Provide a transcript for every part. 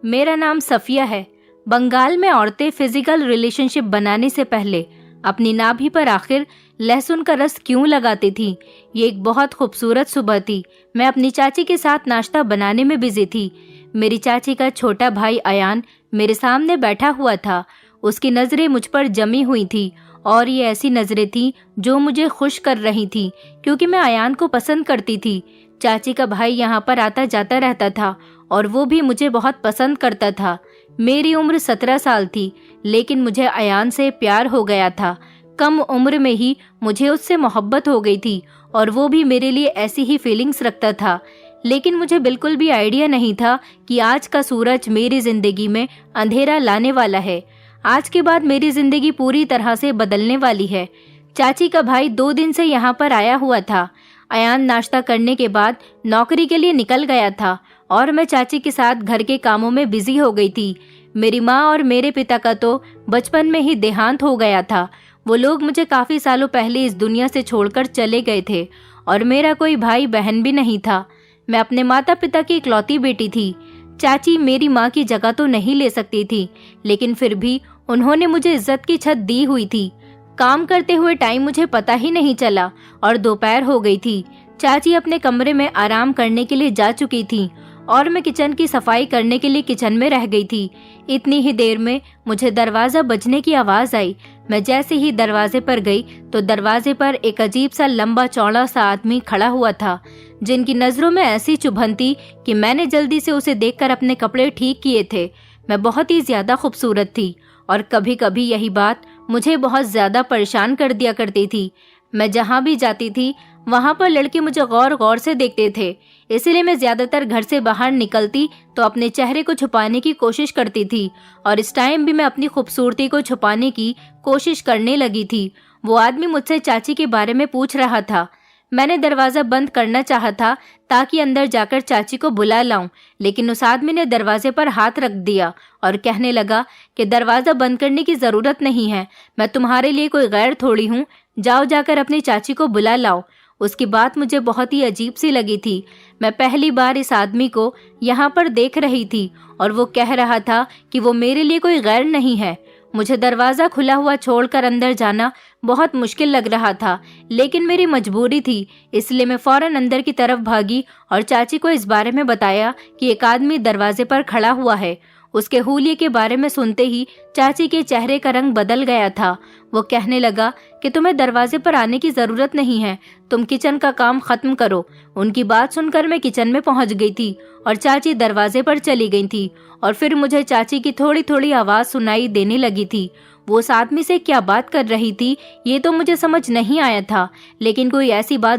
मेरा नाम सफिया है। बंगाल में औरतें फिजिकल रिलेशनशिप बनाने से पहले अपनी नाभि पर आखिर लहसुन का रस क्यों लगाती थी। ये एक बहुत खूबसूरत सुबह थी। मैं अपनी चाची के साथ नाश्ता बनाने में बिजी थी। मेरी चाची का छोटा भाई अयान मेरे सामने बैठा हुआ था। उसकी नजरें मुझ पर जमी हुई थी और ये ऐसी नजरें थी जो मुझे खुश कर रही थी, क्योंकि मैं अयान को पसंद करती थी। चाची का भाई यहाँ पर आता जाता रहता था और वो भी मुझे बहुत पसंद करता था। मेरी उम्र 17 साल थी, लेकिन मुझे अयान से प्यार हो गया था। कम उम्र में ही मुझे उससे मोहब्बत हो गई थी और वो भी मेरे लिए ऐसी ही फीलिंग्स रखता था। लेकिन मुझे बिल्कुल भी आइडिया नहीं था कि आज का सूरज मेरी जिंदगी में अंधेरा लाने वाला है। आज के बाद मेरी जिंदगी पूरी तरह से बदलने वाली है। चाची का भाई 2 दिन से यहाँ पर आया हुआ था। अयान नाश्ता करने के बाद नौकरी के लिए निकल गया था और मैं चाची के साथ घर के कामों में बिजी हो गई थी। मेरी माँ और मेरे पिता का तो बचपन में ही देहांत हो गया था। वो लोग मुझे काफी सालों पहले इस दुनिया से छोड़कर चले गए थे और मेरा कोई भाई बहन भी नहीं था। मैं अपने माता पिता की इकलौती बेटी थी। चाची मेरी माँ की जगह तो नहीं ले सकती थी, लेकिन फिर भी उन्होंने मुझे इज्जत की छत दी हुई थी। काम करते हुए टाइम मुझे पता ही नहीं चला और दोपहर हो गई थी। चाची अपने कमरे में आराम करने के लिए जा चुकी थी और मैं किचन की सफाई करने के लिए किचन में रह गई थी। इतनी ही देर में मुझे दरवाजा बजने की आवाज आई। मैं जैसे ही दरवाजे पर गई तो दरवाजे पर एक अजीब सा लंबा चौड़ा सा आदमी खड़ा हुआ था, जिनकी नजरों में ऐसी चुभन थी कि मैंने जल्दी से उसे देखकर अपने कपड़े ठीक किए थे। मैं बहुत ही ज्यादा खूबसूरत थी और कभी कभी यही बात मुझे बहुत ज्यादा परेशान कर दिया करती थी। मैं जहाँ भी जाती थी वहाँ पर लड़के मुझे गौर गौर से देखते थे, इसलिए मैं ज्यादातर घर से बाहर निकलती तो अपने चेहरे को छुपाने की कोशिश करती थी और इस टाइम भी मैं अपनी खूबसूरती को छुपाने की कोशिश करने लगी थी। वो आदमी मुझसे चाची के बारे में पूछ रहा था। मैंने दरवाजा बंद करना चाहा था ताकि अंदर जाकर चाची को बुला लाऊं, लेकिन उस आदमी ने दरवाजे पर हाथ रख दिया और कहने लगा कि दरवाजा बंद करने की जरूरत नहीं है, मैं तुम्हारे लिए कोई गैर थोड़ी हूँ, जाओ जाकर अपनी चाची को बुला लाओ। उसकी बात मुझे बहुत ही अजीब सी लगी थी। मैं पहली बार इस आदमी को यहाँ पर देख रही थी और वो कह रहा था कि वो मेरे लिए कोई गैर नहीं है। मुझे दरवाजा खुला हुआ छोड़कर अंदर जाना बहुत मुश्किल लग रहा था, लेकिन मेरी मजबूरी थी, इसलिए मैं फौरन अंदर की तरफ भागी और चाची को इस बारे में बताया कि एक आदमी दरवाजे पर खड़ा हुआ है। उसके हुलिये के बारे में सुनते ही चाची के चेहरे का रंग बदल गया था। वो कहने लगा कि तुम्हें दरवाजे पर आने की जरूरत नहीं है, तुम किचन का काम खत्म करो। उनकी बात सुनकर मैं किचन में पहुंच गई थी और चाची दरवाजे पर चली गई थी और फिर मुझे चाची की थोड़ी थोड़ी आवाज सुनाई देने लगी थी। वो उस आदमी से क्या बात कर रही थी ये तो मुझे समझ नहीं आया था, लेकिन कोई ऐसी बात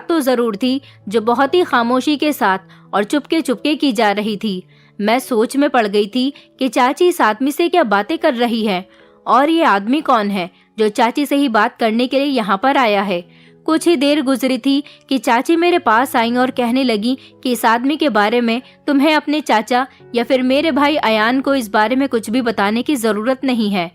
तो जरूर थी जो बहुत ही खामोशी के साथ और चुपके चुपके की जा रही थी। मैं सोच में पड़ गई थी कि चाची इस आदमी से क्या बातें कर रही है और ये आदमी कौन है जो चाची से ही बात करने के लिए यहाँ पर आया है। कुछ ही देर गुजरी थी कि चाची मेरे पास आई और कहने लगी कि इस आदमी के बारे में तुम्हें अपने चाचा या फिर मेरे भाई अयान को इस बारे में कुछ भी बताने की जरूरत नहीं है।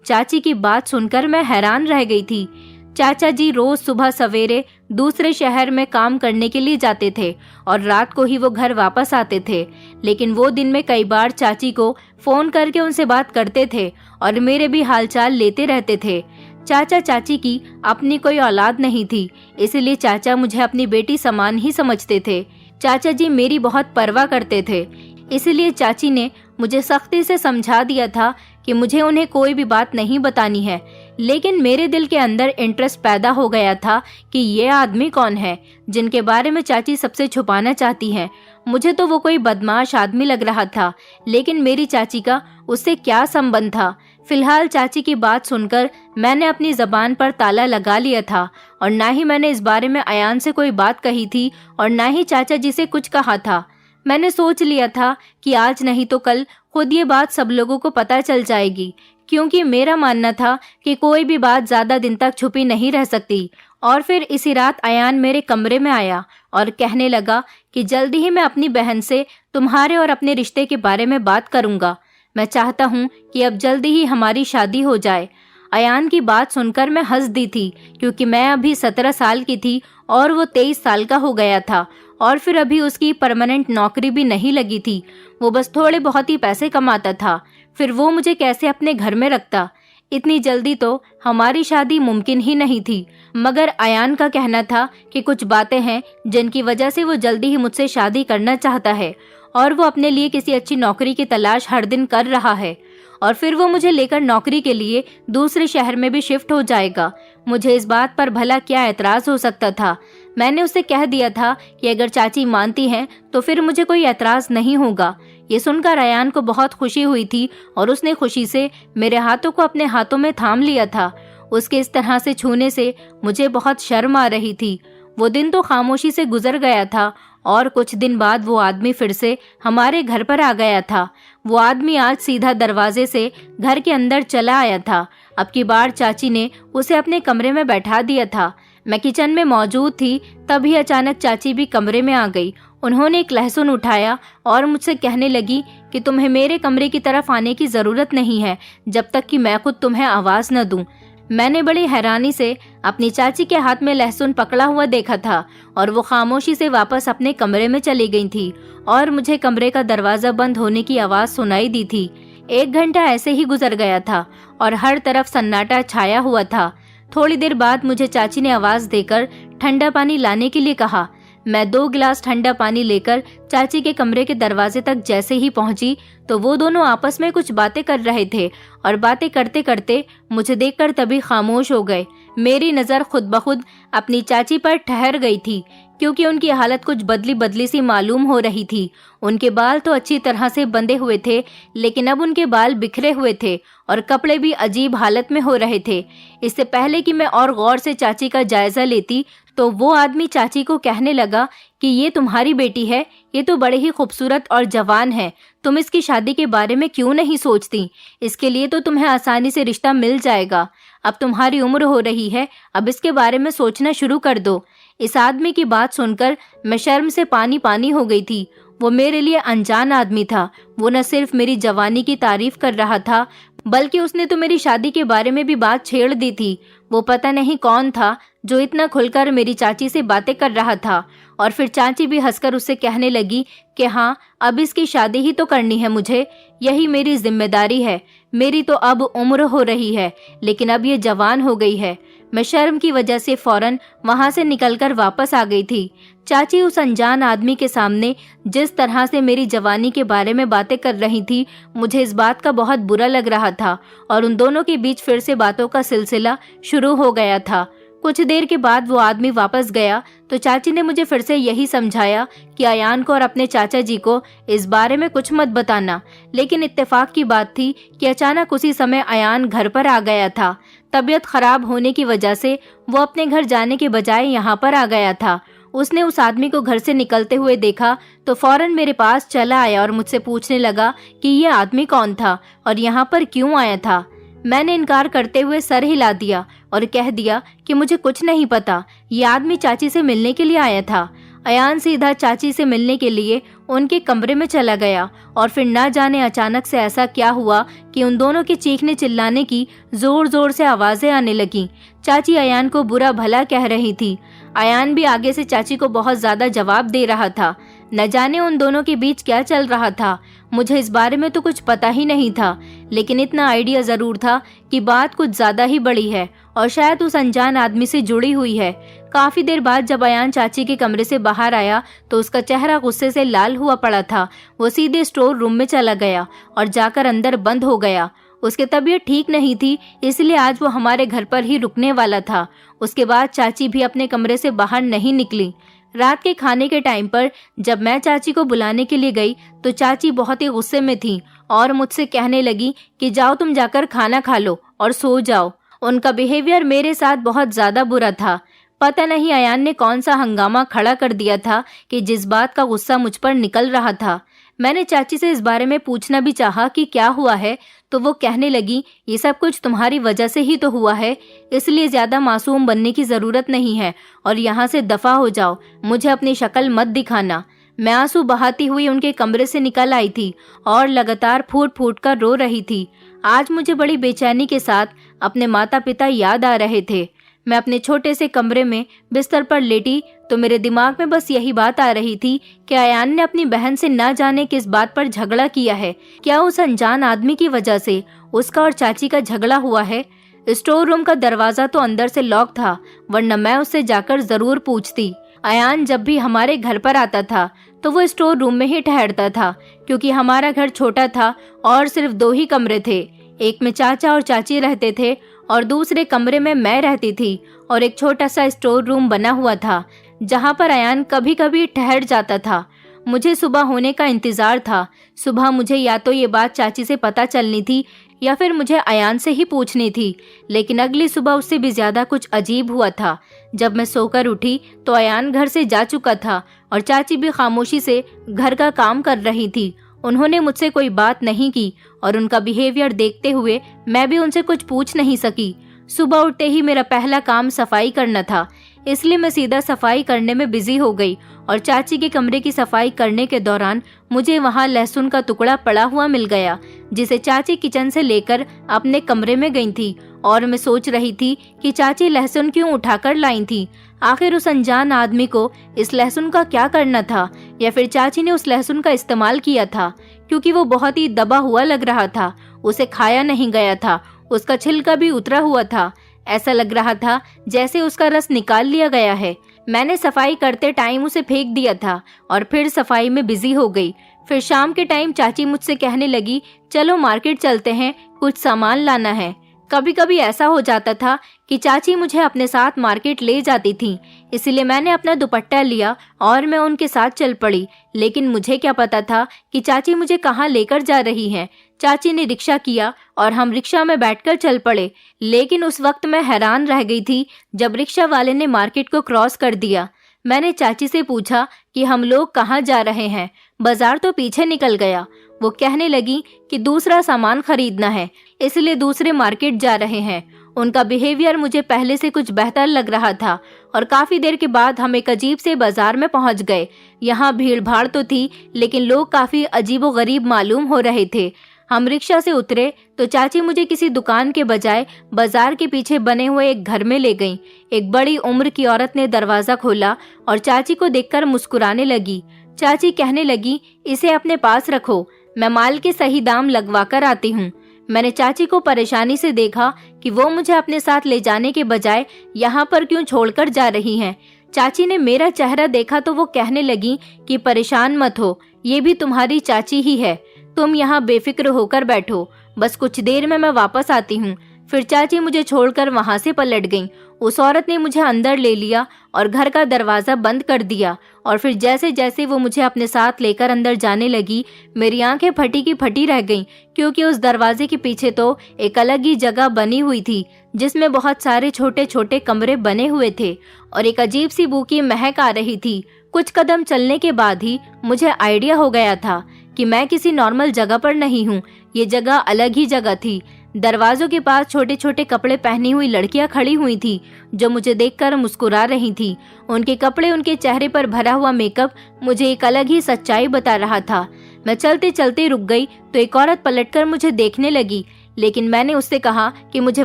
चाची की बात सुनकर मैं हैरान रह गई थी। चाचा जी रोज सुबह सवेरे दूसरे शहर में काम करने के लिए जाते थे और रात को ही वो घर वापस आते थे, लेकिन वो दिन में कई बार चाची को फोन करके उनसे बात करते थे और मेरे भी हालचाल लेते रहते थे। चाचा चाची की अपनी कोई औलाद नहीं थी, इसलिए चाचा मुझे अपनी बेटी समान ही समझते थे। चाचा जी मेरी बहुत परवाह करते थे, इसलिए चाची ने मुझे सख्ती से समझा दिया था कि मुझे उन्हें कोई भी बात नहीं बतानी है। लेकिन मेरे दिल के अंदर इंटरेस्ट पैदा हो गया था कि ये आदमी कौन है जिनके बारे में चाची सबसे छुपाना चाहती हैं। मुझे तो वो कोई बदमाश आदमी लग रहा था, लेकिन मेरी चाची का उससे क्या संबंध था। फिलहाल चाची की बात सुनकर मैंने अपनी जबान पर ताला लगा लिया था और ना ही मैंने इस बारे में अयान से कोई बात कही थी और ना ही चाचा जी से कुछ कहा था। मैंने सोच लिया था कि आज नहीं तो कल खुद ये बात सब लोगों को पता चल जाएगी, क्योंकि मेरा मानना था कि कोई भी बात ज्यादा दिन तक छुपी नहीं रह सकती। और फिर इसी रात अयान मेरे कमरे में आया और कहने लगा कि जल्दी ही मैं अपनी बहन से तुम्हारे और अपने रिश्ते के बारे में बात करूंगा। मैं चाहता हूँ कि अब जल्दी ही हमारी शादी हो जाए। अयान की बात सुनकर मैं हंस दी थी, क्योंकि मैं अभी 17 साल की थी और वो 23 साल का हो गया था और फिर अभी उसकी परमानेंट नौकरी भी नहीं लगी थी, वो बस थोड़े बहुत ही पैसे कमाता था। फिर वो मुझे कैसे अपने घर में रखता? इतनी जल्दी तो हमारी शादी मुमकिन ही नहीं थी, मगर अयान का कहना था कि कुछ बातें हैं जिनकी वजह से वो जल्दी ही मुझसे शादी करना चाहता है और वो अपने लिए किसी अच्छी नौकरी की तलाश हर दिन कर रहा है और फिर वो मुझे लेकर नौकरी के लिए दूसरे शहर में भी शिफ्ट हो जाएगा। मुझे इस बात पर भला क्या एतराज हो सकता था? मैंने उसे कह दिया था कि अगर चाची मानती हैं तो फिर मुझे कोई एतराज नहीं होगा। ये सुनकर अयान को बहुत खुशी हुई थी और उसने खुशी से मेरे हाथों को अपने हाथों में थाम लिया था। उसके इस तरह से छूने से मुझे बहुत शर्म आ रही थी। वो दिन तो खामोशी से गुजर गया था और कुछ दिन बाद वो आदमी फिर से हमारे घर पर आ गया था। वो आदमी आज सीधा दरवाजे से घर के अंदर चला आया था। अब की बार चाची ने उसे अपने कमरे में बैठा दिया था। मैं किचन में मौजूद थी, तभी अचानक चाची भी कमरे में आ गई। उन्होंने एक लहसुन उठाया और मुझसे कहने लगी कि तुम्हें मेरे कमरे की तरफ आने की जरूरत नहीं है जब तक कि मैं खुद तुम्हें आवाज न दूं। मैंने बड़ी हैरानी से अपनी चाची के हाथ में लहसुन पकड़ा हुआ देखा था और वो खामोशी से वापस अपने कमरे में चली गई थी और मुझे कमरे का दरवाजा बंद होने की आवाज सुनाई दी थी। 1 घंटा ऐसे ही गुजर गया था और हर तरफ सन्नाटा छाया हुआ था। थोड़ी देर बाद मुझे चाची ने आवाज देकर ठंडा पानी लाने के लिए कहा। मैं 2 गिलास ठंडा पानी लेकर चाची के कमरे के दरवाजे तक जैसे ही पहुंची तो वो दोनों आपस में कुछ बातें कर रहे थे और बातें करते करते मुझे देखकर तभी खामोश हो गए। मेरी नज़र खुद ब खुद अपनी चाची पर ठहर गई थी क्योंकि उनकी हालत कुछ बदली बदली सी मालूम हो रही थी। उनके बाल तो अच्छी तरह से बंधे हुए थे, लेकिन अब उनके बाल बिखरे हुए थे और कपड़े भी अजीब हालत में हो रहे थे। इससे पहले कि मैं और गौर से चाची का जायजा लेती तो वो आदमी चाची को कहने लगा कि ये तुम्हारी बेटी है, ये तो बड़े ही खूबसूरत और जवान है, तुम इसकी शादी के बारे में क्यों नहीं सोचती? इसके लिए तो तुम्हें आसानी से रिश्ता मिल जाएगा। अब तुम्हारी उम्र हो रही है, अब इसके बारे में सोचना शुरू कर दो। इस आदमी की बात सुनकर मैं शर्म से पानी पानी हो गई थी। वो मेरे लिए अनजान आदमी था। वो न सिर्फ मेरी जवानी की तारीफ कर रहा था, बल्कि उसने तो मेरी शादी के बारे में भी बात छेड़ दी थी। वो पता नहीं कौन था जो इतना खुलकर मेरी चाची से बातें कर रहा था। और फिर चाची भी हंसकर उससे कहने लगी कि हाँ, अब इसकी शादी ही तो करनी है मुझे, यही मेरी जिम्मेदारी है। मेरी तो अब उम्र हो रही है, लेकिन अब ये जवान हो गई है। मैं शर्म की वजह से फौरन वहां से निकलकर वापस आ गई थी। चाची उस अनजान आदमी के सामने जिस तरह से मेरी जवानी के बारे में बातें कर रही थी, मुझे इस बात का बहुत बुरा लग रहा था और उन दोनों के बीच फिर से बातों का सिलसिला शुरू हो गया था। कुछ देर के बाद वो आदमी वापस गया तो चाची ने मुझे फिर से यही समझाया कि अयान को और अपने चाचा जी को इस बारे में कुछ मत बताना। लेकिन इत्तेफाक की बात थी कि अचानक उसी समय अयान घर पर आ गया था। तबीयत खराब होने की वजह से वो अपने घर जाने के बजाय यहाँ पर आ गया था। उसने उस आदमी को घर से निकलते हुए देखा तो फौरन मेरे पास चला आया और मुझसे पूछने लगा कि ये आदमी कौन था और यहाँ पर क्यों आया था। मैंने इनकार करते हुए सर हिला दिया और कह दिया कि मुझे कुछ नहीं पता, ये आदमी चाची से मिलने के लिए आया था। अयान सीधा चाची से मिलने के लिए उनके कमरे में चला गया और फिर न जाने अचानक से ऐसा क्या हुआ कि उन दोनों के चीखने चिल्लाने की जोर जोर से आवाजें आने लगीं। चाची अयान को बुरा भला कह रही थी। अयान भी आगे से चाची को बहुत ज्यादा जवाब दे रहा था। न जाने उन दोनों के बीच क्या चल रहा था। मुझे इस बारे में तो कुछ पता ही नहीं था, लेकिन इतना आइडिया जरूर था कि बात कुछ ज्यादा ही बड़ी है और शायद उस अनजान आदमी से जुड़ी हुई है। काफी देर बाद जब अयान चाची के कमरे से बाहर आया तो उसका चेहरा गुस्से से लाल हुआ पड़ा था। वो सीधे स्टोर रूम में चला गया और जाकर अंदर बंद हो गया। उसकी तबीयत ठीक नहीं थी, इसलिए आज वो हमारे घर पर ही रुकने वाला था। उसके बाद चाची भी अपने कमरे से बाहर नहीं निकली। रात के खाने के टाइम पर जब मैं चाची को बुलाने के लिए गई तो चाची बहुत ही गुस्से में थी और मुझसे कहने लगी कि जाओ तुम जाकर खाना खा लो और सो जाओ। उनका बिहेवियर मेरे साथ बहुत ज्यादा बुरा था। पता नहीं अयान ने कौन सा हंगामा खड़ा कर दिया था कि जिस बात का गुस्सा मुझ पर निकल रहा था। मैंने चाची से इस बारे में पूछना भी चाहा कि क्या हुआ है, तो वो कहने लगी ये सब कुछ तुम्हारी वजह से ही तो हुआ है, इसलिए ज्यादा मासूम बनने की जरूरत नहीं है और यहाँ से दफा हो जाओ, मुझे अपनी शक्ल मत दिखाना। मैं आंसू बहाती हुई उनके कमरे से निकल आई थी और लगातार फूट फूट कर रो रही थी। आज मुझे बड़ी बेचैनी के साथ अपने माता पिता याद आ रहे थे। मैं अपने छोटे से कमरे में बिस्तर पर लेटी तो मेरे दिमाग में बस यही बात आ रही थी कि अयान ने अपनी बहन से न जाने किस बात पर झगड़ा किया है। क्या उस अनजान आदमी की वजह से उसका और चाची का झगड़ा हुआ है? स्टोर रूम का दरवाजा तो अंदर से लॉक था, वरना मैं उससे जाकर जरूर पूछती। अयान जब भी हमारे घर पर आता था तो वो स्टोर रूम में ही ठहरता था, क्योंकि हमारा घर छोटा था और सिर्फ 2 ही कमरे थे। एक में चाचा और चाची रहते थे और दूसरे कमरे में मैं रहती थी, और एक छोटा सा स्टोर रूम बना हुआ था जहाँ पर अयान कभी कभी ठहर जाता था। मुझे सुबह होने का इंतजार था। सुबह मुझे या तो ये बात चाची से पता चलनी थी या फिर मुझे अयान से ही पूछनी थी, लेकिन अगली सुबह उससे भी ज्यादा कुछ अजीब हुआ था। जब मैं सोकर उठी तो अयान घर से जा चुका था और चाची भी खामोशी से घर का काम कर रही थी। उन्होंने मुझसे कोई बात नहीं की और उनका बिहेवियर देखते हुए मैं भी उनसे कुछ पूछ नहीं सकी। सुबह उठते ही मेरा पहला काम सफाई करना था, इसलिए मैं सीधा सफाई करने में बिजी हो गई और चाची के कमरे की सफाई करने के दौरान मुझे वहाँ लहसुन का टुकड़ा पड़ा हुआ मिल गया, जिसे चाची किचन से लेकर अपने कमरे में गई थी। और मैं सोच रही थी कि चाची लहसुन क्यों उठाकर लाई थी। आखिर उस अनजान आदमी को इस लहसुन का क्या करना था, या फिर चाची ने उस लहसुन का इस्तेमाल किया था? क्योंकि वो बहुत ही दबा हुआ लग रहा था, उसे खाया नहीं गया था, उसका छिलका भी उतरा हुआ था। ऐसा लग रहा था जैसे उसका रस निकाल लिया गया है। मैंने सफाई करते टाइम उसे फेंक दिया था और फिर सफाई में बिजी हो गई। फिर शाम के टाइम चाची मुझसे कहने लगी, चलो मार्केट चलते हैं, कुछ सामान लाना है। कभी कभी ऐसा हो जाता था कि चाची मुझे अपने साथ मार्केट ले जाती थी, इसलिए मैंने अपना दुपट्टा लिया और मैं उनके साथ चल पड़ी। लेकिन मुझे क्या पता था कि चाची मुझे कहाँ लेकर जा रही हैं। चाची ने रिक्शा किया और हम रिक्शा में बैठकर चल पड़े, लेकिन उस वक्त मैं हैरान रह गई थी जब रिक्शा वाले ने मार्केट को क्रॉस कर दिया। मैंने चाची से पूछा कि हम लोग कहाँ जा रहे हैं। बाजार तो पीछे निकल गया। वो कहने लगी कि दूसरा सामान खरीदना है, इसलिए दूसरे मार्केट जा रहे हैं। उनका बिहेवियर मुझे पहले से कुछ बेहतर लग रहा था और काफी देर के बाद हम एक अजीब से बाजार में पहुंच गए। यहाँ भीड़ भाड़ तो थी, लेकिन लोग काफी अजीबोगरीब मालूम हो रहे थे। हम रिक्शा से उतरे तो चाची मुझे किसी दुकान के बजाय बाजार के पीछे बने हुए एक घर में ले गईं। एक बड़ी उम्र की औरत ने दरवाजा खोला और चाची को देखकर मुस्कुराने लगी। चाची कहने लगी, इसे अपने पास रखो, मैं माल के सही दाम लगवा कर आती हूँ। मैंने चाची को परेशानी से देखा कि वो मुझे अपने साथ ले जाने के बजाय यहाँ पर क्यों छोड़कर जा रही हैं। चाची ने मेरा चेहरा देखा तो वो कहने लगी कि परेशान मत हो, ये भी तुम्हारी चाची ही है, तुम यहाँ बेफिक्र होकर बैठो, बस कुछ देर में मैं वापस आती हूँ। फिर चाची मुझे छोड़कर वहाँ से पलट गईं। उस औरत ने मुझे अंदर ले लिया और घर का दरवाजा बंद कर दिया, और फिर जैसे जैसे वो मुझे अपने साथ लेकर अंदर जाने लगी, मेरी आंखें फटी की फटी रह गईं, क्योंकि उस दरवाजे के पीछे तो एक अलग ही जगह बनी हुई थी जिसमें बहुत सारे छोटे छोटे कमरे बने हुए थे और एक अजीब सी बू की महक आ रही थी। कुछ कदम चलने के बाद ही मुझे आइडिया हो गया था कि मैं किसी नॉर्मल जगह पर नहीं हूँ, ये जगह अलग ही जगह थी। दरवाजों के पास छोटे छोटे कपड़े पहनी हुई लड़कियां खड़ी हुई थी जो मुझे देखकर मुस्कुरा रही थी। उनके कपड़े, उनके चेहरे पर भरा हुआ मेकअप मुझे एक अलग ही सच्चाई बता रहा था। मैं चलते चलते रुक गई तो एक औरत पलटकर मुझे देखने लगी, लेकिन मैंने उससे कहा कि मुझे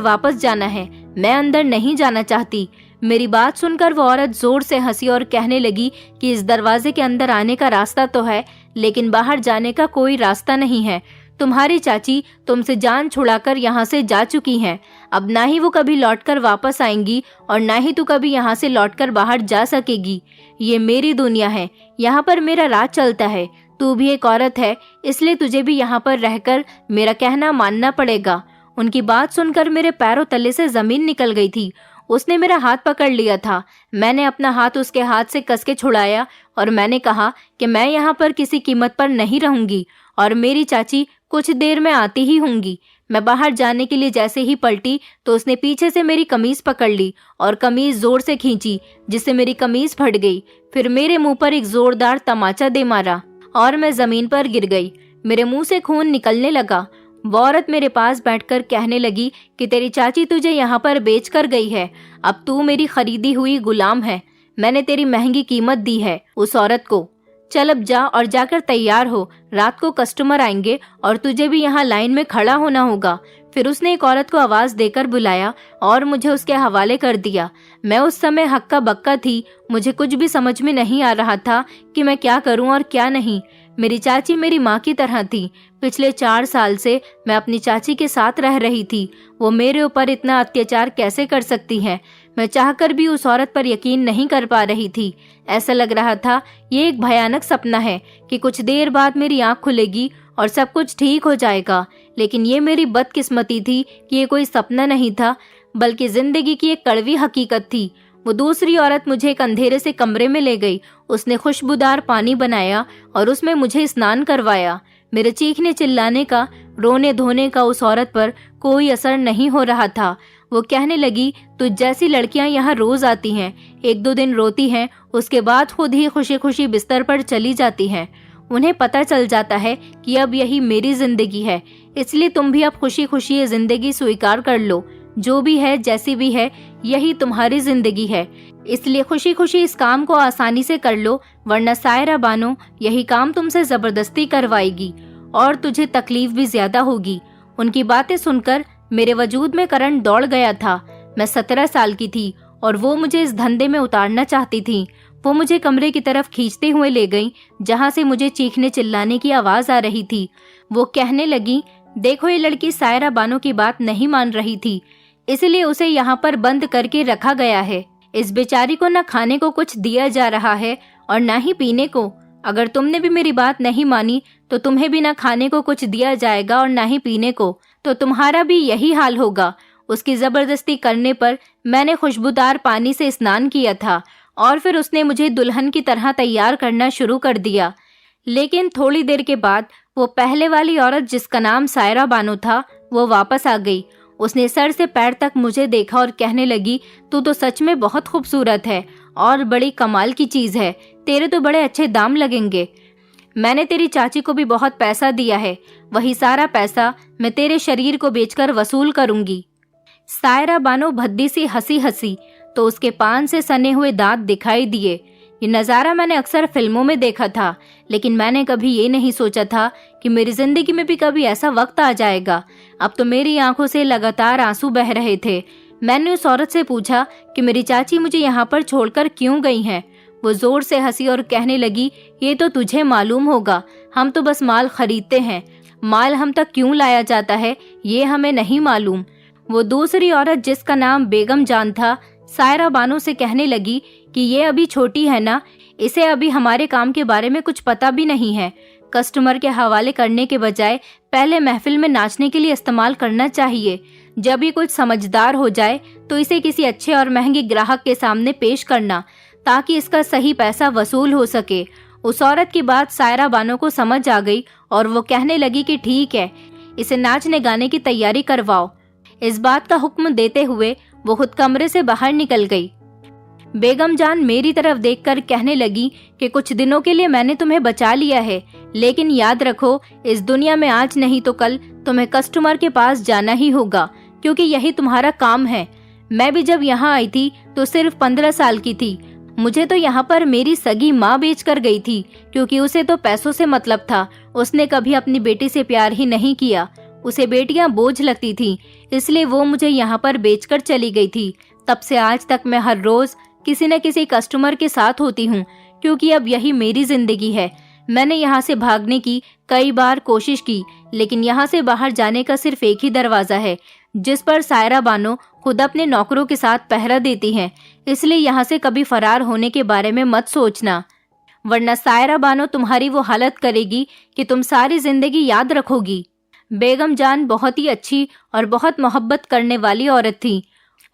वापस जाना है, मैं अंदर नहीं जाना चाहती। मेरी बात सुनकर वो औरत जोर से हंसी और कहने लगी कि इस दरवाजे के अंदर आने का रास्ता तो है, लेकिन बाहर जाने का कोई रास्ता नहीं है। तुम्हारी चाची तुमसे जान छुड़ाकर यहाँ से जा चुकी हैं। अब ना ही वो कभी लौटकर वापस आएंगी और ना ही तू कभी यहाँ से लौटकर बाहर जा सकेगी। ये मेरी दुनिया है, यहाँ पर मेरा राज चलता है। तू भी एक औरत है, इसलिए तुझे भी यहाँ पर रहकर मेरा कहना मानना पड़ेगा। उनकी बात सुनकर मेरे पैरों तले से जमीन निकल गई थी। उसने मेरा हाथ पकड़ लिया था। मैंने अपना हाथ उसके हाथ से कस के छुड़ाया और मैंने कहा कि मैं यहाँ पर किसी कीमत पर नहीं रहूंगी और मेरी चाची कुछ देर में आती ही होंगी। मैं बाहर जाने के लिए जैसे ही पलटी तो उसने पीछे से मेरी कमीज पकड़ ली और कमीज जोर से खींची, जिससे मेरी कमीज फट गई। फिर मेरे मुंह पर एक जोरदार तमाचा दे मारा और मैं जमीन पर गिर गई। मेरे मुंह से खून निकलने लगा। वो औरत मेरे पास बैठकर कहने लगी कि तेरी चाची तुझे यहाँ पर बेच कर गई है, अब तू मेरी खरीदी हुई गुलाम है। मैंने तेरी महंगी कीमत दी है उस औरत को। चल अब जा और जाकर तैयार हो, रात को कस्टमर आएंगे और तुझे भी यहाँ लाइन में खड़ा होना होगा। फिर उसने एक औरत को आवाज देकर बुलाया और मुझे उसके हवाले कर दिया। मैं उस समय हक्का बक्का थी, मुझे कुछ भी समझ में नहीं आ रहा था कि मैं क्या करूं और क्या नहीं। मेरी चाची मेरी माँ की तरह थी। पिछले 4 साल से मैं अपनी चाची के साथ रह रही थी। वो मेरे ऊपर इतना अत्याचार कैसे कर सकती है? मैं चाहकर भी उस औरत पर यकीन नहीं कर पा रही थी। ऐसा लग रहा था ये एक भयानक सपना है कि कुछ देर बाद मेरी आंख खुलेगी और सब कुछ ठीक हो जाएगा। लेकिन ये मेरी बदकिस्मती थी कि ये कोई सपना नहीं था, बल्कि जिंदगी की एक कड़वी हकीकत थी। वो दूसरी औरत मुझे एक अंधेरे से कमरे में ले गई। उसने खुशबूदार पानी बनाया और उसमें मुझे स्नान करवाया। मेरे चीखने चिल्लाने का, रोने धोने का उस औरत पर कोई असर नहीं हो रहा था। वो कहने लगी, तुझ जैसी लड़कियां यहाँ रोज आती हैं, 1-2 दिन रोती हैं, उसके बाद खुद ही खुशी खुशी बिस्तर पर चली जाती हैं। उन्हें पता चल जाता है कि अब यही मेरी जिंदगी है, इसलिए तुम भी अब खुशी खुशी ये जिंदगी स्वीकार कर लो। जो भी है, जैसी भी है, यही तुम्हारी जिंदगी है, इसलिए खुशी खुशी इस काम को आसानी से कर लो, वरना सायरा बानो यही काम तुमसे जबरदस्ती करवाएगी और तुझे तकलीफ भी ज्यादा होगी। उनकी बातें सुनकर मेरे वजूद में करंट दौड़ गया था। मैं 17 साल की थी और वो मुझे इस धंधे में उतारना चाहती थी। वो मुझे कमरे की तरफ खींचते हुए ले गई, जहाँ से मुझे चीखने चिल्लाने की आवाज आ रही थी। वो कहने लगी, देखो ये लड़की सायरा बानो की बात नहीं मान रही थी, इसलिए उसे यहाँ पर बंद करके रखा गया है। इस बेचारी को न खाने को कुछ दिया जा रहा है और न ही पीने को। अगर तुमने भी मेरी बात नहीं मानी तो तुम्हें भी न खाने को कुछ दिया जाएगा और न ही पीने को, तो तुम्हारा भी यही हाल होगा। उसकी जबरदस्ती करने पर मैंने खुशबूदार पानी से स्नान किया था और फिर उसने मुझे दुल्हन की तरह तैयार करना शुरू कर दिया। लेकिन थोड़ी देर के बाद वो पहले वाली औरत, जिसका नाम सायरा बानो था, वो वापस आ गई। उसने सर से पैर तक मुझे देखा और कहने लगी, तू तो सच में बहुत खूबसूरत है और बड़ी कमाल की चीज है, तेरे तो बड़े अच्छे दाम लगेंगे। मैंने तेरी चाची को भी बहुत पैसा दिया है, वही सारा पैसा मैं तेरे शरीर को बेचकर वसूल करूंगी। सायरा बानो भद्दी सी हंसी तो उसके पान से सने हुए दांत दिखाई दिए। ये नज़ारा मैंने अक्सर फिल्मों में देखा था, लेकिन मैंने कभी ये नहीं सोचा था कि मेरी जिंदगी में भी कभी ऐसा वक्त आ जाएगा। अब तो मेरी आंखों से लगातार आंसू बह रहे थे। मैंने उस औरत से पूछा कि मेरी चाची मुझे यहाँ पर छोड़कर क्यों गई हैं। वो जोर से हंसी और कहने लगी, ये तो तुझे मालूम होगा, हम तो बस माल खरीदते हैं, माल हम तक क्यों लाया जाता है ये हमें नहीं मालूम। वो दूसरी औरत, जिसका नाम बेगम जान था, सायरा बानो से कहने लगी कि ये अभी छोटी है ना, इसे अभी हमारे काम के बारे में कुछ पता भी नहीं है। कस्टमर के हवाले करने के बजाय पहले महफिल में नाचने के लिए इस्तेमाल करना चाहिए। जब ये कुछ समझदार हो जाए तो इसे किसी अच्छे और महंगे ग्राहक के सामने पेश करना, ताकि इसका सही पैसा वसूल हो सके। उस औरत की बात सायरा बानो को समझ आ गई और वो कहने लगी कि ठीक है, इसे नाचने गाने की तैयारी करवाओ। इस बात का हुक्म देते हुए वो खुद कमरे से बाहर निकल गई। बेगम जान मेरी तरफ देखकर कहने लगी कि कुछ दिनों के लिए मैंने तुम्हें बचा लिया है, लेकिन याद रखो, इस दुनिया में आज नहीं तो कल तुम्हें कस्टमर के पास जाना ही होगा, क्योंकि यही तुम्हारा काम है। मैं भी जब यहाँ आई थी तो सिर्फ 15 साल की थी। मुझे तो यहाँ पर मेरी सगी माँ बेच कर गई थी, क्योंकि उसे तो पैसों से मतलब था। उसने कभी अपनी बेटी से प्यार ही नहीं किया, उसे बेटियां बोझ लगती थी, इसलिए वो मुझे यहाँ पर बेचकर चली गई थी। तब से आज तक मैं हर रोज किसी न किसी कस्टमर के साथ होती हूँ, क्योंकि अब यही मेरी जिंदगी है। मैंने यहाँ से भागने की कई बार कोशिश की, लेकिन यहाँ से बाहर जाने का सिर्फ एक ही दरवाजा है, जिस पर सायरा बानो खुद अपने नौकरों के साथ पहरा देती हैं। इसलिए यहाँ से कभी फरार होने के बारे में मत सोचना, वरना सायरा बानो तुम्हारी वो हालत करेगी कि तुम सारी जिंदगी याद रखोगी। बेगम जान बहुत ही अच्छी और बहुत मोहब्बत करने वाली औरत थी।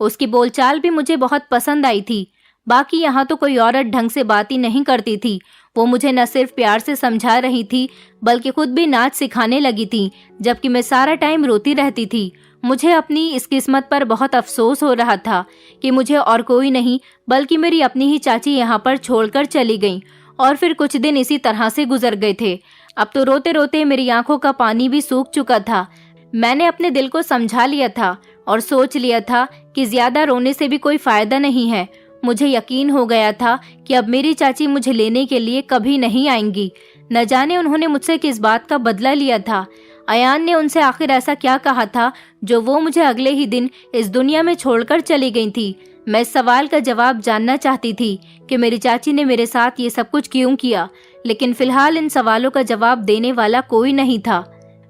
उसकी बोलचाल भी मुझे बहुत पसंद आई थी। बाकी यहाँ तो कोई औरत ढंग से बात ही नहीं करती थी। वो मुझे न सिर्फ प्यार से समझा रही थी, बल्कि खुद भी नाच सिखाने लगी थी, जबकि मैं सारा टाइम रोती रहती थी। मुझे अपनी इस किस्मत पर बहुत अफसोस हो रहा था कि मुझे और कोई नहीं बल्कि मेरी अपनी ही चाची यहाँ पर छोड़कर चली गई, और फिर कुछ दिन इसी तरह से गुजर गए थे। अब तो रोते रोते मेरी आंखों का पानी भी सूख चुका था। मैंने अपने दिल को समझा लिया था और सोच लिया था कि ज्यादा रोने से भी कोई फायदा नहीं है। मुझे यकीन हो गया था कि अब मेरी चाची मुझे लेने के लिए कभी नहीं आएंगी। न जाने उन्होंने मुझसे किस बात का बदला लिया था। अयान ने उनसे आखिर ऐसा क्या कहा था जो वो मुझे अगले ही दिन इस दुनिया में छोड़कर चली गई थी। मैं इस सवाल का जवाब जानना चाहती थी कि मेरी चाची ने मेरे साथ ये सब कुछ क्यों किया, लेकिन फिलहाल इन सवालों का जवाब देने वाला कोई नहीं था।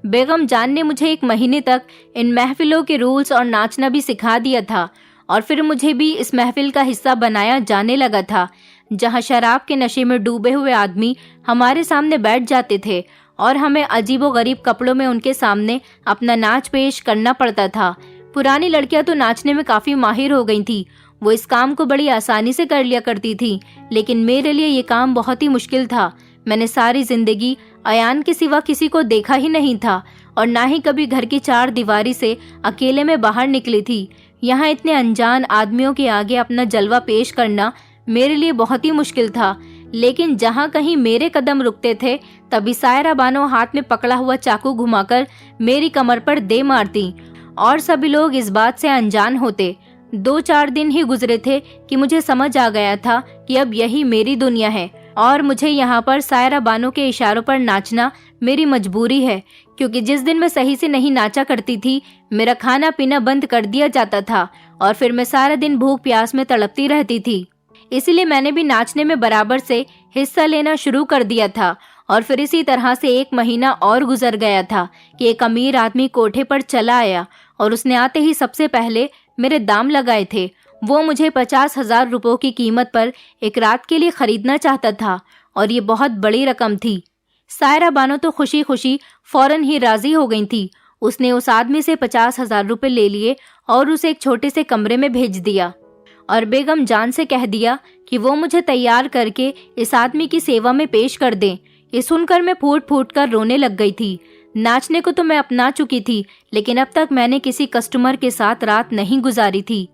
बेगम जान ने मुझे 1 महीने तक इन महफिलों के रूल्स और नाचना भी सिखा दिया था और फिर मुझे भी इस महफिल का हिस्सा बनाया जाने लगा था, जहां शराब के नशे में डूबे हुए आदमी हमारे सामने बैठ जाते थे और हमें अजीबोगरीब कपड़ों में उनके सामने अपना नाच पेश करना पड़ता था। पुरानी लड़कियां तो नाचने में काफी माहिर हो गई थी, वो इस काम को बड़ी आसानी से कर लिया करती थी, लेकिन मेरे लिए ये काम बहुत ही मुश्किल था। मैंने सारी जिंदगी अयान के सिवा किसी को देखा ही नहीं था और ना ही कभी घर की 4 दीवारी से अकेले में बाहर निकली थी। यहाँ इतने अनजान आदमियों के आगे अपना जलवा पेश करना मेरे लिए बहुत ही मुश्किल था, लेकिन जहाँ कहीं मेरे कदम रुकते थे तभी सायरा बानो हाथ में पकड़ा हुआ चाकू घुमाकर मेरी कमर पर दे मारती और सभी लोग इस बात से अनजान होते। 2-4 दिन ही गुजरे थे कि मुझे समझ आ गया था कि अब यही मेरी दुनिया है और मुझे यहाँ पर सायरा बानो के इशारों पर नाचना मेरी मजबूरी है, क्योंकि जिस दिन मैं सही से नहीं नाचा करती थी मेरा खाना पीना बंद कर दिया जाता था और फिर मैं सारा दिन भूख प्यास में तड़पती रहती थी। इसलिए मैंने भी नाचने में बराबर से हिस्सा लेना शुरू कर दिया था और फिर इसी तरह से 1 महीना और गुजर गया था कि एक अमीर आदमी कोठे पर चला आया और उसने आते ही सबसे पहले मेरे दाम लगाए थे। वो मुझे 50,000 रुपयों की कीमत पर एक रात के लिए खरीदना चाहता था और ये बहुत बड़ी रकम थी। सायरा बानो तो खुशी खुशी फौरन ही राजी हो गई थी। उसने उस आदमी से 50,000 रुपये ले लिए और उसे एक छोटे से कमरे में भेज दिया और बेगम जान से कह दिया कि वो मुझे तैयार करके इस आदमी की सेवा में पेश कर दें। ये सुनकर मैं फूट फूट कर रोने लग गई थी। नाचने को तो मैं अपना चुकी थी, लेकिन अब तक मैंने किसी कस्टमर के साथ रात नहीं गुजारी थी।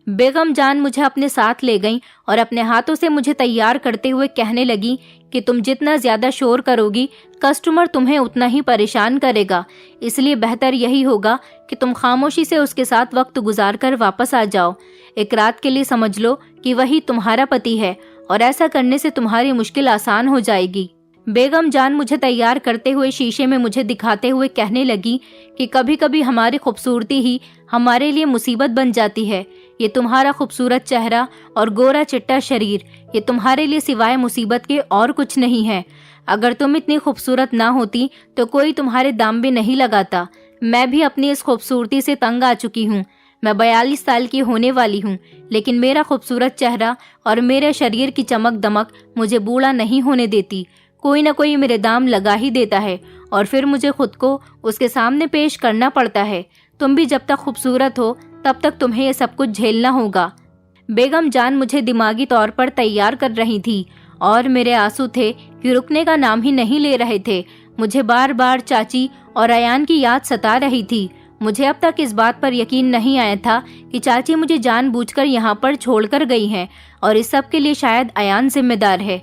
बेगम जान मुझे अपने साथ ले गईं और अपने हाथों से मुझे तैयार करते हुए कहने लगी कि तुम जितना ज्यादा शोर करोगी कस्टमर तुम्हें उतना ही परेशान करेगा, इसलिए बेहतर यही होगा कि तुम खामोशी से उसके साथ वक्त गुजार कर वापस आ जाओ। एक रात के लिए समझ लो कि वही तुम्हारा पति है और ऐसा करने से तुम्हारी मुश्किल आसान हो जाएगी। बेगम जान मुझे तैयार करते हुए शीशे में मुझे दिखाते हुए कहने लगी कि कभी कभी हमारी खूबसूरती ही हमारे लिए मुसीबत बन जाती है। ये तुम्हारा खूबसूरत चेहरा और गोरा चिट्टा शरीर, ये तुम्हारे लिए सिवाय मुसीबत के और कुछ नहीं है। अगर तुम इतनी खूबसूरत ना होती तो कोई तुम्हारे दाम भी नहीं लगाता। मैं भी अपनी इस खूबसूरती से तंग आ चुकी हूँ। मैं 42 साल की होने वाली हूँ, लेकिन मेरा खूबसूरत चेहरा और मेरे शरीर की चमक दमक मुझे बूढ़ा नहीं होने देती। कोई ना कोई मेरे दाम लगा ही देता है और फिर मुझे खुद को उसके सामने पेश करना पड़ता है। तुम भी जब तक खूबसूरत हो तब तक तुम्हें ये सब कुछ झेलना होगा। बेगम जान मुझे दिमागी तौर पर तैयार कर रही थी और मेरे आंसू थे कि रुकने का नाम ही नहीं ले रहे थे। मुझे बार बार चाची और अयान की याद सता रही थी। मुझे अब तक इस बात पर यकीन नहीं आया था कि चाची मुझे जानबूझकर यहाँ पर छोड़कर गई हैं और इस सब के लिए शायद अयान जिम्मेदार है।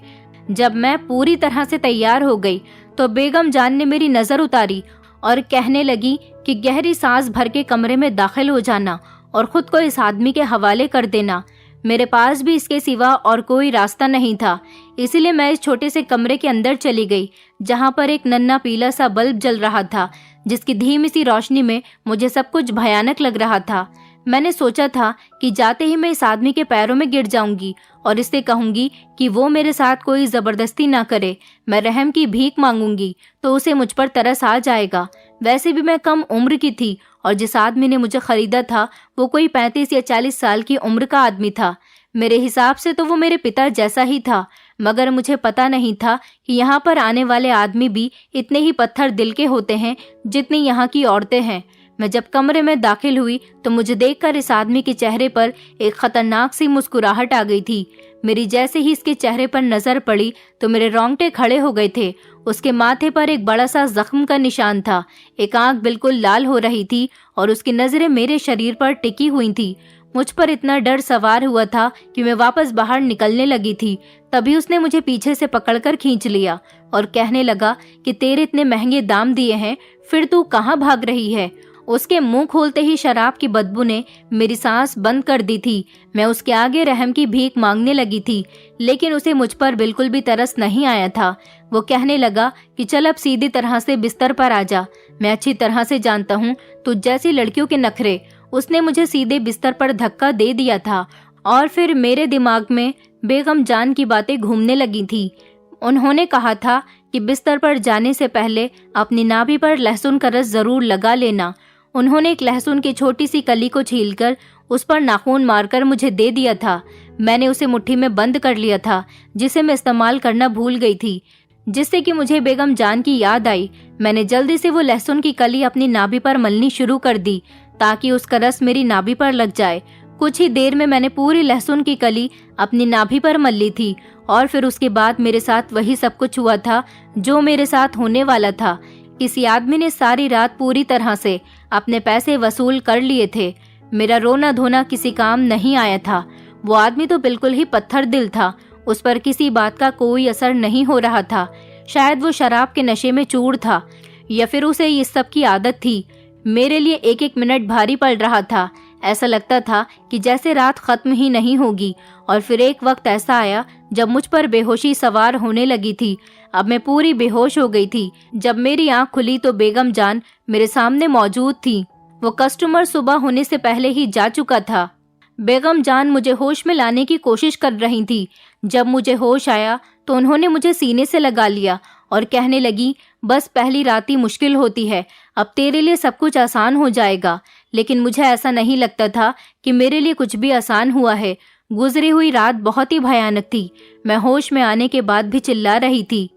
जब मैं पूरी तरह से तैयार हो गई तो बेगम जान ने मेरी नजर उतारी और कहने लगी कि गहरी सांस भर के कमरे में दाखिल हो जाना और खुद को इस आदमी के हवाले कर देना। मेरे पास भी इसके सिवा और कोई रास्ता नहीं था, इसलिए मैं इस छोटे से कमरे के अंदर चली गई जहां पर एक नन्हा पीला सा बल्ब जल रहा था, जिसकी धीमी सी रोशनी में मुझे सब कुछ भयानक लग रहा था। मैंने सोचा था कि जाते ही मैं इस आदमी के पैरों में गिर जाऊंगी और इससे कहूंगी कि वो मेरे साथ कोई जबरदस्ती ना करे। मैं रहम की भीख मांगूंगी तो उसे मुझ पर तरस आ जाएगा। वैसे भी मैं कम उम्र की थी और जिस आदमी ने मुझे खरीदा था वो कोई 35 या 40 साल की उम्र का आदमी था। मेरे हिसाब से तो वो मेरे पिता जैसा ही था, मगर मुझे पता नहीं था कि यहाँ पर आने वाले आदमी भी इतने ही पत्थर दिल के होते हैं जितनी यहाँ की औरतें हैं। मैं जब कमरे में दाखिल हुई तो मुझे देखकर इस आदमी के चेहरे पर एक खतरनाक सी मुस्कुराहट आ गई थी। मेरी जैसे ही इसके चेहरे पर नजर पड़ी तो मेरे रोंगटे खड़े हो गए थे। उसके माथे पर एक बड़ा सा जख्म का निशान था। एक आंख बिल्कुल लाल हो रही थी और उसकी नजरें मेरे शरीर पर टिकी हुई थी। मुझ पर इतना डर सवार हुआ था कि मैं वापस बाहर निकलने लगी थी। तभी उसने मुझे पीछे से पकड़कर खींच लिया और कहने लगा कि तेरे इतने महंगे दाम दिए हैं, फिर तू कहाँ भाग रही है। उसके मुंह खोलते ही शराब की बदबू ने मेरी सांस बंद कर दी थी। मैं उसके आगे रहम की भीख मांगने लगी थी, लेकिन उसे मुझ पर बिल्कुल भी तरस नहीं आया था। वो कहने लगा कि चल अब सीधी तरह से बिस्तर पर आ जा। मैं अच्छी तरह से जानता हूँ तो जैसी लड़कियों के नखरे। उसने मुझे सीधे बिस्तर पर धक्का दे दिया था और फिर मेरे दिमाग में बेगम जान की बातें घूमने लगी थी। उन्होंने कहा था कि बिस्तर पर जाने से पहले अपनी नाभि पर लहसुन का रस जरूर लगा लेना। उन्होंने एक लहसुन की छोटी सी कली को छीलकर उस पर नाखून मारकर मुझे दे दिया था। मैंने उसे मुट्ठी में बंद कर लिया था, जिसे मैं इस्तेमाल करना भूल गई थी, जिससे कि मुझे बेगम जान की याद आई। मैंने जल्दी से वो लहसुन की कली अपनी नाभि पर मलनी शुरू कर दी ताकि उसका रस मेरी नाभि पर लग जाए। कुछ ही देर में मैंने पूरी लहसुन की कली अपनी नाभि पर मल ली थी और फिर उसके बाद मेरे साथ वही सब कुछ हुआ था जो मेरे साथ होने वाला था। किसी आदमी ने सारी रात पूरी तरह से अपने पैसे वसूल कर लिए थे। मेरा रोना धोना किसी काम नहीं आया था। वो आदमी तो बिल्कुल ही पत्थर दिल था। उस पर किसी बात का कोई असर नहीं हो रहा था। शायद वो शराब के नशे में चूर था या फिर उसे इस सब की आदत थी। मेरे लिए एक एक मिनट भारी पड़ रहा था। ऐसा लगता था कि जैसे रात खत्म ही नहीं होगी। और फिर एक वक्त ऐसा आया जब मुझ पर बेहोशी सवार होने लगी थी। अब मैं पूरी बेहोश हो गई थी। जब मेरी आंख खुली तो बेगम जान मेरे सामने मौजूद थी। वो कस्टमर सुबह होने से पहले ही जा चुका था। बेगम जान मुझे होश में लाने की कोशिश कर रही थी। जब मुझे होश आया तो उन्होंने मुझे सीने से लगा लिया और कहने लगी, बस पहली रात ही मुश्किल होती है, अब तेरे लिए सब कुछ आसान हो जाएगा। लेकिन मुझे ऐसा नहीं लगता था कि मेरे लिए कुछ भी आसान हुआ है। गुजरी हुई रात बहुत ही भयानक थी। मैं होश में आने के बाद भी चिल्ला रही थी।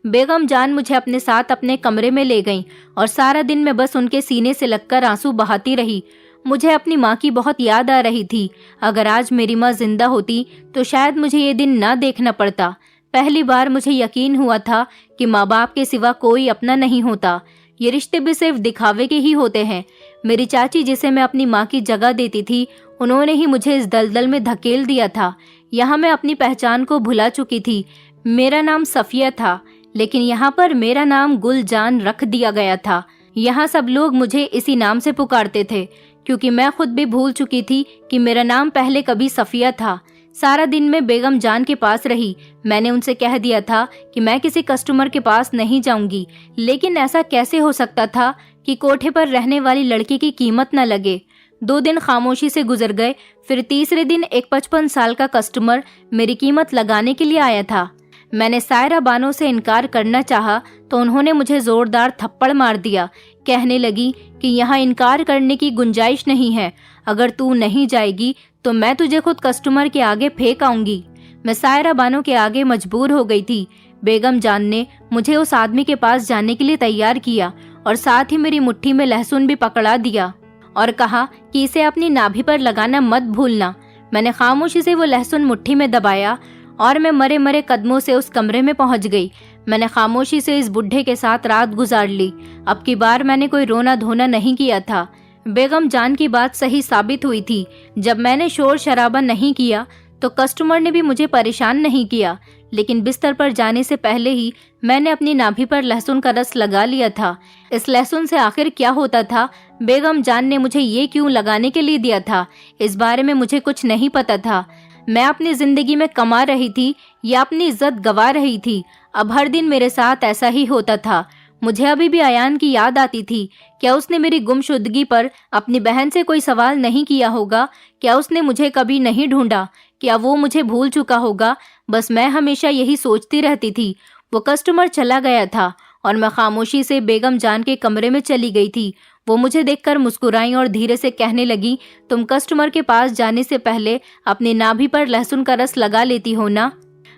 बेगम जान मुझे अपने साथ अपने कमरे में ले गईं और सारा दिन मैं बस उनके सीने से लगकर आंसू बहाती रही। मुझे अपनी माँ की बहुत याद आ रही थी। अगर आज मेरी माँ जिंदा होती तो शायद मुझे ये दिन ना देखना पड़ता। पहली बार मुझे यकीन हुआ था कि माँ बाप के सिवा कोई अपना नहीं होता। ये रिश्ते भी सिर्फ दिखावे के ही होते हैं। मेरी चाची, जिसे मैं अपनी माँ की जगह देती थी, उन्होंने ही मुझे इस दलदल में धकेल दिया था। यहाँ मैं अपनी पहचान को भुला चुकी थी। मेरा नाम सफिया था, लेकिन यहाँ पर मेरा नाम गुलजान रख दिया गया था। यहाँ सब लोग मुझे इसी नाम से पुकारते थे, क्योंकि मैं खुद भी भूल चुकी थी कि मेरा नाम पहले कभी सफिया था। सारा दिन मैं बेगम जान के पास रही। मैंने उनसे कह दिया था कि मैं किसी कस्टमर के पास नहीं जाऊंगी, लेकिन ऐसा कैसे हो सकता था कि कोठे पर रहने वाली लड़की की कीमत न लगे। 2 दिन खामोशी से गुजर गए। फिर तीसरे दिन एक 55 साल का कस्टमर मेरी कीमत लगाने के लिए आया था। मैंने सायरा बानो से इनकार करना चाहा तो उन्होंने मुझे जोरदार थप्पड़ मार दिया। कहने लगी कि यहाँ इनकार करने की गुंजाइश नहीं है। अगर तू नहीं जाएगी तो मैं तुझे खुद कस्टमर के आगे फेंक आऊंगी। मैं सायरा बानो के आगे मजबूर हो गई थी। बेगम जान ने मुझे उस आदमी के पास जाने के लिए तैयार किया और साथ ही मेरी मुट्ठी में लहसुन भी पकड़ा दिया और कहा कि इसे अपनी नाभि पर लगाना मत भूलना। मैंने खामोशी से वो लहसुन मुट्ठी में दबाया और मैं मरे मरे कदमों से उस कमरे में पहुंच गई। मैंने खामोशी से इस बुढ़े के साथ रात गुजार ली। अब की बार मैंने कोई रोना धोना नहीं किया था। बेगम जान की बात सही साबित हुई थी। जब मैंने शोर शराबा नहीं किया तो कस्टमर ने भी मुझे परेशान नहीं किया, लेकिन बिस्तर पर जाने से पहले ही मैंने अपनी नाभि पर लहसुन का रस लगा लिया था। इस लहसुन से आखिर क्या होता था? बेगम जान ने मुझे ये क्यों लगाने के लिए दिया था? इस बारे में मुझे कुछ नहीं पता था। मैं अपनी जिंदगी में कमा रही थी या अपनी इज्जत गंवा रही थी। अब हर दिन मेरे साथ ऐसा ही होता था। मुझे अभी भी अयान की याद आती थी। क्या उसने मेरी गुमशुदगी पर अपनी बहन से कोई सवाल नहीं किया होगा? क्या उसने मुझे कभी नहीं ढूंढा? क्या वो मुझे भूल चुका होगा? बस मैं हमेशा यही सोचती रहती थी। वो कस्टमर चला गया था और मैं खामोशी से बेगम जान के कमरे में चली गई थी। वो मुझे देखकर मुस्कुराई और धीरे से कहने लगी, तुम कस्टमर के पास जाने से पहले अपनी नाभि पर लहसुन का रस लगा लेती हो ना?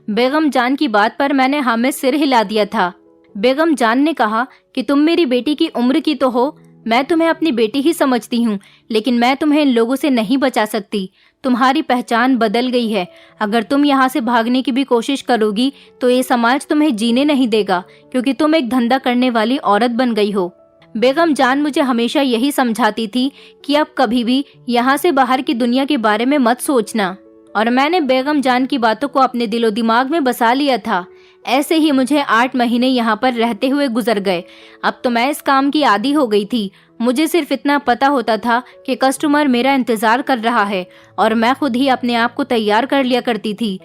बेगम जान की बात पर मैंने हाँ में सिर हिला दिया था। बेगम जान ने कहा कि तुम मेरी बेटी की उम्र की तो हो, मैं तुम्हें अपनी बेटी ही समझती हूँ, लेकिन मैं तुम्हें इन लोगों से नहीं बचा सकती। तुम्हारी पहचान बदल गई है। अगर तुम यहाँ से भागने की भी कोशिश करोगी तो ये समाज तुम्हें जीने नहीं देगा, क्योंकि तुम एक धंधा करने वाली औरत बन गई हो। बेगम जान मुझे हमेशा यही समझाती थी कि अब कभी भी यहाँ से बाहर की दुनिया के बारे में मत सोचना, और मैंने बेगम जान की बातों को अपने दिलो दिमाग में बसा लिया था। ऐसे ही मुझे 8 महीने यहाँ पर रहते हुए गुजर गए। अब तो मैं इस काम की आदी हो गई थी। मुझे सिर्फ इतना पता होता था कि कस्टमर मेरा इंतजार कर रहा है और मैं खुद ही अपने आप को तैयार कर लिया करती थी।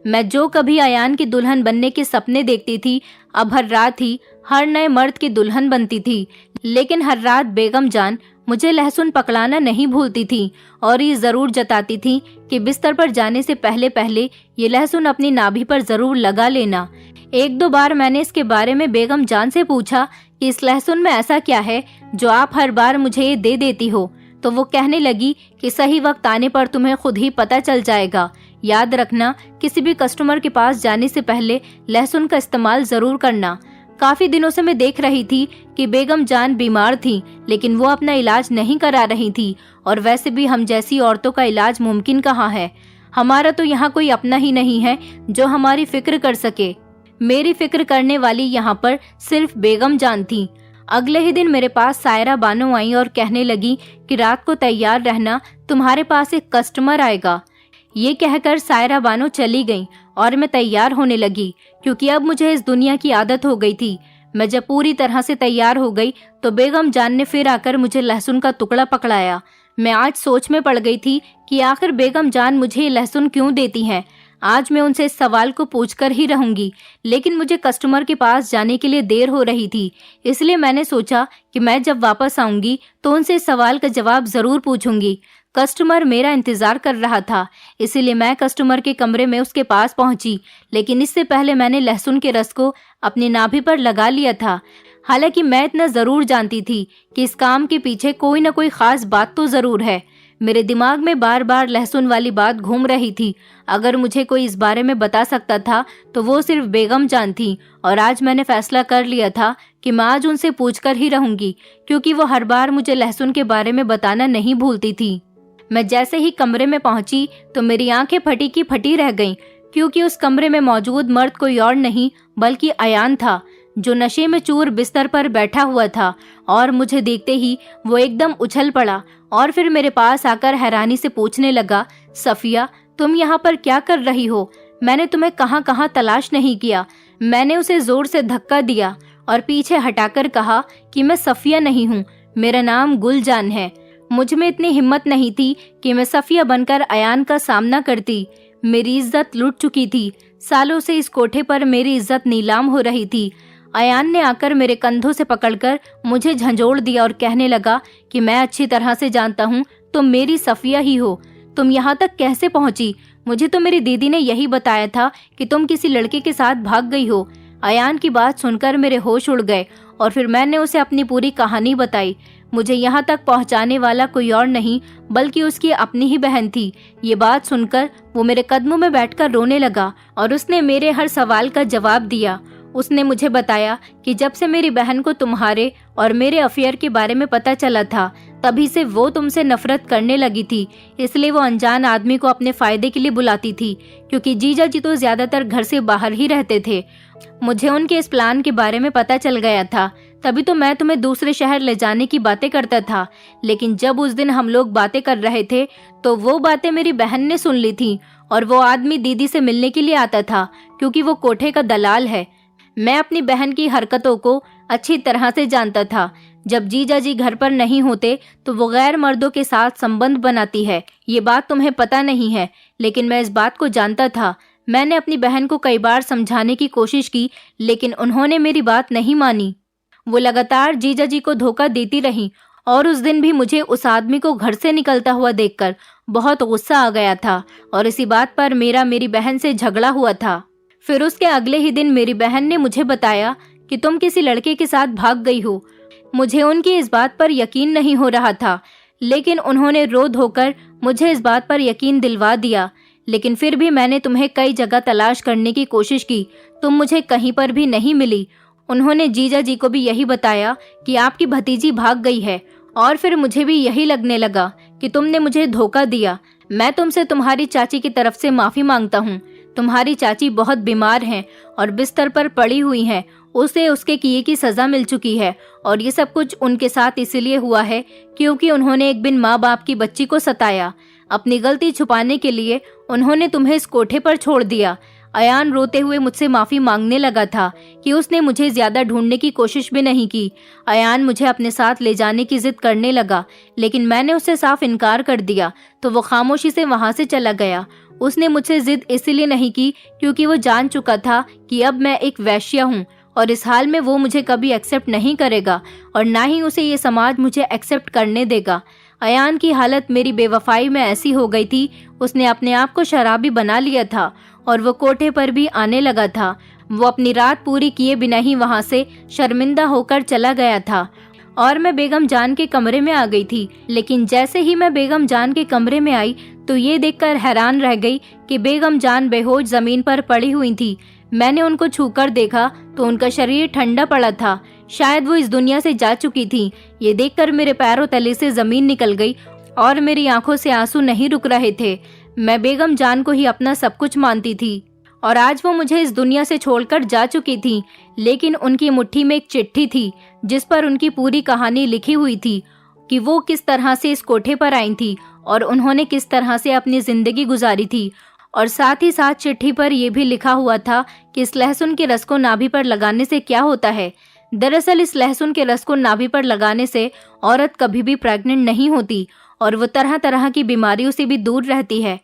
मैं जो कभी अयान की दुल्हन बनने के सपने देखती थी, अब हर रात ही हर नए मर्द की दुल्हन बनती थी। लेकिन हर रात बेगम जान मुझे लहसुन पकड़ाना नहीं भूलती थी और ये जरूर जताती थी कि बिस्तर पर जाने से पहले पहले ये लहसुन अपनी नाभि पर जरूर लगा लेना। एक दो बार मैंने इसके बारे में बेगम जान से पूछा कि इस लहसुन में ऐसा क्या है जो आप हर बार मुझे ये दे देती हो, तो वो कहने लगी कि सही वक्त आने पर तुम्हें खुद ही पता चल जाएगा। याद रखना, किसी भी कस्टमर के पास जाने से पहले लहसुन का इस्तेमाल जरूर करना। काफी दिनों से मैं देख रही थी कि बेगम जान बीमार थी, लेकिन वो अपना इलाज नहीं करा रही थी, और वैसे भी हम जैसी औरतों का इलाज मुमकिन कहाँ है। हमारा तो यहाँ कोई अपना ही नहीं है जो हमारी फिक्र कर सके। मेरी फिक्र करने वाली यहाँ पर सिर्फ बेगम जान थी। अगले ही दिन मेरे पास सायरा बानो आई और कहने लगी कि रात को तैयार रहना, तुम्हारे पास एक कस्टमर आएगा। ये कहकर सायरा बानो चली गई और मैं तैयार होने लगी, क्योंकि अब मुझे इस दुनिया की आदत हो गई थी। मैं जब पूरी तरह से तैयार हो गई तो बेगम जान ने फिर आकर मुझे लहसुन का टुकड़ा पकड़ाया। मैं आज सोच में पड़ गई थी कि आखिर बेगम जान मुझे लहसुन क्यों देती हैं। आज मैं उनसे इस सवाल को पूछकर ही रहूंगी, लेकिन मुझे कस्टमर के पास जाने के लिए देर हो रही थी, इसलिए मैंने सोचा कि मैं जब वापस आऊंगी तो उनसे इस सवाल का जवाब जरूर पूछूंगी। कस्टमर मेरा इंतजार कर रहा था, इसीलिए मैं कस्टमर के कमरे में उसके पास पहुंची, लेकिन इससे पहले मैंने लहसुन के रस को अपनी नाभि पर लगा लिया था। हालांकि मैं इतना जरूर जानती थी कि इस काम के पीछे कोई न कोई खास बात तो जरूर है। मेरे दिमाग में बार बार लहसुन वाली बात घूम रही थी। अगर मुझे कोई इस बारे में बता सकता था तो वो सिर्फ बेगम जान थी, और आज मैंने फैसला कर लिया था कि मैं आज उनसे पूछकर ही रहूंगी, क्योंकि वो हर बार मुझे लहसुन के बारे में बताना नहीं भूलती थी। मैं जैसे ही कमरे में पहुंची तो मेरी आंखें फटी की फटी रह गईं, क्योंकि उस कमरे में मौजूद मर्द कोई और नहीं बल्कि अयान था, जो नशे में चूर बिस्तर पर बैठा हुआ था। और मुझे देखते ही वो एकदम उछल पड़ा और फिर मेरे पास आकर हैरानी से पूछने लगा, सफिया, तुम यहाँ पर क्या कर रही हो? मैंने तुम्हें कहाँ कहाँ तलाश नहीं किया। मैंने उसे जोर से धक्का दिया और पीछे हटाकर कहा कि मैं सफिया नहीं हूँ, मेरा नाम गुलजान है। मुझ में इतनी हिम्मत नहीं थी कि मैं सफिया बनकर अयान का सामना करती। मेरी इज्जत लुट चुकी थी। सालों से इस कोठे पर मेरी इज्जत नीलाम हो रही थी। अयान ने आकर मेरे कंधों से पकड़कर मुझे झंझोड़ दिया और कहने लगा कि मैं अच्छी तरह से जानता हूँ तुम मेरी सफिया ही हो। तुम यहाँ तक कैसे पहुँची? मुझे तो मेरी दीदी ने यही बताया था कि तुम किसी लड़के के साथ भाग गई हो। अयान की बात सुनकर मेरे होश उड़ गए और फिर मैंने उसे अपनी पूरी कहानी बताई। मुझे यहाँ तक पहुँचाने वाला कोई और नहीं बल्कि उसकी अपनी ही बहन थी। ये बात सुनकर वो मेरे कदमों में बैठकर रोने लगा और उसने मेरे हर सवाल का जवाब दिया। उसने मुझे बताया कि जब से मेरी बहन को तुम्हारे और मेरे अफेयर के बारे में पता चला था, तभी से वो तुमसे नफरत करने लगी थी। इसलिए वो अनजान आदमी को अपने फायदे के लिए बुलाती थी, क्योंकि जीजा जी तो ज्यादातर घर से बाहर ही रहते थे। मुझे उनके इस प्लान के बारे में पता चल गया था, तभी तो मैं तुम्हें दूसरे शहर ले जाने की बातें करता था। लेकिन जब उस दिन हम लोग बातें कर रहे थे तो वो बातें मेरी बहन ने सुन ली थी, और वो आदमी दीदी से मिलने के लिए आता था, क्योंकि वो कोठे का दलाल है। मैं अपनी बहन की हरकतों को अच्छी तरह से जानता था। जब जीजा जी घर पर नहीं होते तो वो गैर मर्दों के साथ संबंध बनाती है। ये बात तुम्हें पता नहीं है, लेकिन मैं इस बात को जानता था। मैंने अपनी बहन को कई बार समझाने की कोशिश की, लेकिन उन्होंने मेरी बात नहीं मानी। वो लगातार जीजा जी को धोखा देती रही, और उस दिन भी मुझे उस आदमी को घर से निकलता हुआ देखकर बहुत गुस्सा आ गया था, और इसी बात पर मेरी बहन से झगड़ा हुआ था। फिर उसके अगले ही दिन मेरी बहन ने मुझे बताया कि तुम किसी लड़के के साथ भाग गई हो। मुझे उनकी इस बात पर यकीन नहीं हो रहा था, लेकिन उन्होंने रो धोकर मुझे इस बात पर यकीन दिलवा दिया। लेकिन फिर भी मैंने तुम्हें कई जगह तलाश करने की कोशिश की, तुम मुझे कहीं पर भी नहीं मिली। उन्होंने जीजा जी को भी यही बताया कि आपकी भतीजी भाग गई है, और फिर मुझे भी यही लगने लगा कि तुमने मुझे धोखा दिया। मैं तुमसे तुम्हारी चाची की तरफ से माफी मांगता हूँ। तुम्हारी चाची बहुत बीमार हैं और बिस्तर पर पड़ी हुई हैं। उसे उसके किए की सजा मिल चुकी है, और ये सब कुछ उनके साथ इसलिए हुआ है क्योंकि उन्होंने एक बिन माँ बाप की बच्ची को सताया। अपनी गलती छुपाने के लिए उन्होंने तुम्हें इस कोठे पर छोड़ दिया। अयान रोते हुए मुझसे माफी मांगने लगा था कि उसने मुझे ज्यादा ढूंढने की कोशिश भी नहीं की। अयान मुझे अपने साथ ले जाने की जिद करने लगा, लेकिन मैंने उससे साफ इनकार कर दिया, तो वो खामोशी से वहां से चला गया। उसने मुझसे जिद इसलिए नहीं की क्योंकि वो जान चुका था कि अब मैं एक वैश्या हूँ और इस हाल में वो मुझे कभी एक्सेप्ट नहीं करेगा और ना ही उसे ये समाज मुझे एक्सेप्ट करने देगा। अयान की हालत मेरी बेवफाई में ऐसी हो गई थी, उसने अपने आप को शराबी बना लिया था और वो कोठे पर भी आने लगा था। वो अपनी रात पूरी किए बिना ही वहाँ से शर्मिंदा होकर चला गया था और मैं बेगम जान के कमरे में आ गई थी। लेकिन जैसे ही मैं बेगम जान के कमरे में आई तो ये देखकर हैरान रह गई कि बेगम जान बेहोश जमीन पर पड़ी हुई थी। मैंने उनको छूकर देखा तो उनका शरीर ठंडा पड़ा था, शायद वो इस दुनिया से जा चुकी थी। ये देखकर मेरे पैरों तले से जमीन निकल गई और मेरी आंखों से आंसू नहीं रुक रहे थे। मैं बेगम जान को ही अपना सब कुछ मानती थी और आज वो मुझे इस दुनिया से छोड़कर जा चुकी थी। लेकिन उनकी मुट्ठी में एक चिट्ठी थी जिस पर उनकी पूरी कहानी लिखी हुई थी कि वो किस तरह से इस कोठे पर आई थी और उन्होंने किस तरह से अपनी जिंदगी गुजारी थी। और साथ ही साथ चिट्ठी पर यह भी लिखा हुआ था कि इस लहसुन के रस को नाभि पर लगाने से क्या होता है। दरअसल इस लहसुन के रस को नाभि पर लगाने से औरत कभी भी प्रेग्नेंट नहीं होती और वो तरह तरह की बीमारियों से भी दूर रहती है।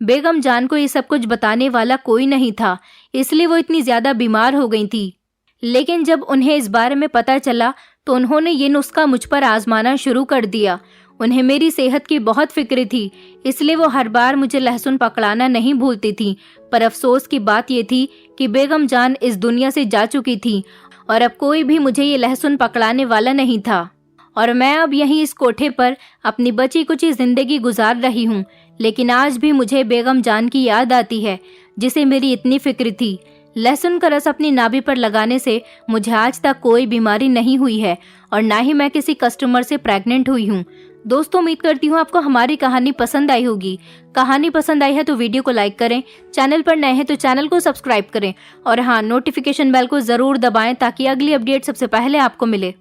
बेगम जान को ये सब कुछ बताने वाला कोई नहीं था, इसलिए वो इतनी ज्यादा बीमार हो गई थी। लेकिन जब उन्हें इस बारे में पता चला तो उन्होंने ये नुस्खा मुझ पर आजमाना शुरू कर दिया। उन्हें मेरी सेहत की बहुत फिक्र थी, इसलिए वो हर बार मुझे लहसुन पकड़ाना नहीं भूलती थी। पर अफसोस की बात ये थी कि बेगम जान इस दुनिया से जा चुकी थी और अब कोई भी मुझे ये लहसुन पकड़ाने वाला नहीं था और मैं अब यहीं इस कोठे पर अपनी बची कुची जिंदगी गुजार रही हूँ। लेकिन आज भी मुझे बेगम जान की याद आती है जिसे मेरी इतनी फिक्र थी। लहसुन का रस अपनी नाभि पर लगाने से मुझे आज तक कोई बीमारी नहीं हुई है और ना ही मैं किसी कस्टमर से प्रेग्नेंट हुई हूँ। दोस्तों, उम्मीद करती हूँ आपको हमारी कहानी पसंद आई होगी। कहानी पसंद आई है तो वीडियो को लाइक करें, चैनल पर नए हैं तो चैनल को सब्सक्राइब करें और हाँ, नोटिफिकेशन बेल को जरूर दबाएं ताकि अगली अपडेट सबसे पहले आपको मिले।